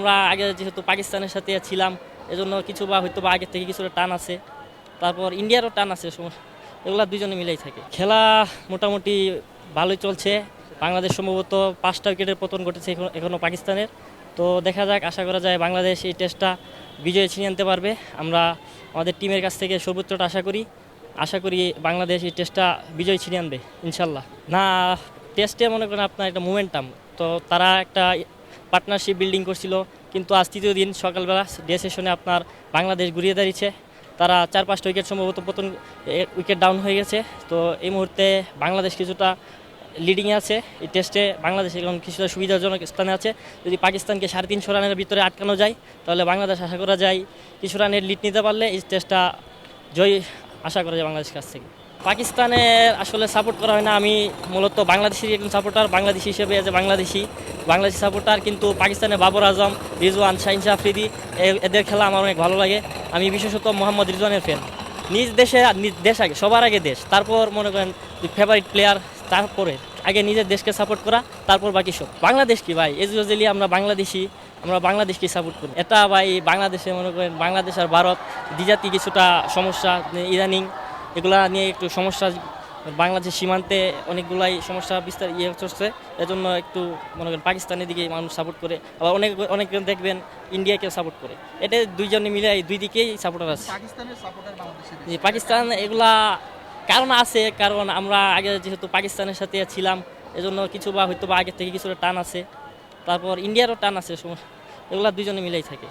আমরা আগে যেহেতু পাকিস্তানের সাথে ছিলাম, এজন্য কিছু বা হয়তো বা আগের থেকে কিছুটা টান আছে। তারপর ইন্ডিয়ারও টান আছে, এগুলা দুজনে মিলেই থাকে। খেলা মোটামুটি ভালোই চলছে। বাংলাদেশ সম্ভবত 5টা উইকেটের পতন ঘটেছে এখনও পাকিস্তানের। তো দেখা যাক, আশা করা যায় বাংলাদেশ এই টেস্টটা বিজয় ছিনিয়ে আনতে পারবে। আমরা আমাদের টিমের কাছ থেকে সর্বোচ্চটা আশা করি বাংলাদেশ এই টেস্টটা বিজয় ছিনিয়ে আনবে ইনশাল্লাহ। না, টেস্টে মনে করেন আপনার একটা মোমেন্টাম, তো তারা একটা পার্টনারশিপ বিল্ডিং করছিল, কিন্তু আজ তৃতীয় দিন সকালবেলা ডে সেশনে আপনার বাংলাদেশ ঘুরিয়ে দাঁড়িয়েছে। তারা 4-5টা উইকেট সম্ভবত উইকেট ডাউন হয়ে গেছে। তো এই মুহূর্তে বাংলাদেশ কিছুটা লিডিংয়ে আছে। এই টেস্টে বাংলাদেশ এখন কিছুটা সুবিধাজনক স্থানে আছে। যদি পাকিস্তানকে 350 রানের ভিতরে আটকানো যায়, তাহলে বাংলাদেশ আশা করা যায় কিছু রানের লিড নিতে পারলে এই টেস্টটা জয় আশা করা যায় বাংলাদেশের কাছ থেকে। পাকিস্তানের আসলে সাপোর্ট করা হয় না। আমি মূলত বাংলাদেশের একজন সাপোর্টার, বাংলাদেশি হিসেবে বাংলাদেশি সাপোর্টার। কিন্তু পাকিস্তানের বাবর আজম, রিজওয়ান, শাহিন শাহ আফ্রিদি এদের খেলা আমার অনেক ভালো লাগে। আমি বিশেষত মোহাম্মদ রিজওয়ানের ফ্যান। নিজ দেশ আগে, সবার আগে দেশ, তারপর মনে করেন ফেভারিট প্লেয়ার, তারপরে আগে নিজের দেশকে সাপোর্ট করা, তারপর বাকি সব। বাংলাদেশ কি ভাই, এজুয়ালি আমরা বাংলাদেশকে সাপোর্ট করি। এটা ভাই বাংলাদেশে মনে করেন বাংলাদেশ আর ভারত দ্বিজাতি কিছুটা সমস্যা ইদানিং, এগুলা নিয়ে একটু সমস্যা। বাংলাদেশের সীমান্তে অনেকগুলাই সমস্যা বিস্তার চলছে। এজন্য একটু মনে করেন পাকিস্তানের দিকে মানুষ সাপোর্ট করে, আবার অনেক দেখবেন ইন্ডিয়াকে সাপোর্ট করে। এটা দুইজনে মিলে দুই দিকেই সাপোর্টার আছে। পাকিস্তান এগুলা কারণ আছে, কারণ আমরা আগে যেহেতু পাকিস্তানের সাথে ছিলাম, এজন্য কিছু বা হয়তো বা আগের থেকে কিছুটা টান আছে। তারপর ইন্ডিয়ারও টান আছে, এগুলা দুইজনে মিলেই থাকে।